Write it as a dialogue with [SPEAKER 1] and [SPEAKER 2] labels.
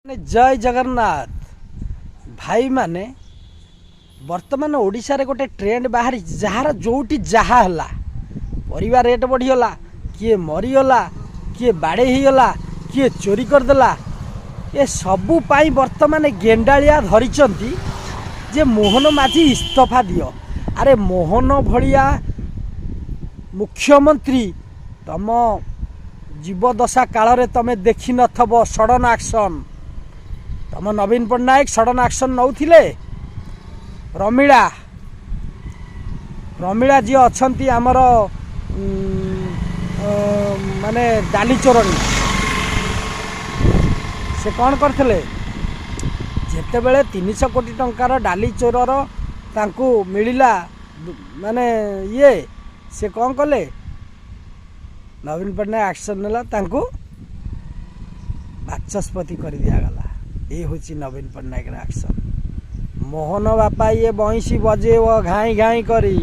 [SPEAKER 1] जय जगन्नाथ भाई माने वर्तमान ओडिशा रे गोटे ट्रेंड बाहरी जार जोटी जहा हला परिवा रेट बढ़ीगला किए मरीगला किए बाड़े होगला किए चोरी करदेला ये सबू पाई वर्तमान गेंडालिया धरिचंती जे मोहन माझी इस्तीफा दियो। अरे मोहन भलिया मुख्यमंत्री तम जीवदशा काल रे तमे देखि नथबो सडन एक्शन तम नवीन पट्टनायक सडन एक्शन नौथिले। रमीला रमीला जी अच्छी आमर माने डाली चोरणी से कौन करते जिते बड़े 300 कोटी टंकार डाली चोरर तांकू मिलिला माने ये से कौन कले नवीन पट्टनायक एक्शन नेला तांकू बाचस्पति कर दिगला। ये हूँ नवीन पट्टनायक एक्शन। मोहन बापा ये बंशी बजेव घाई घाई करी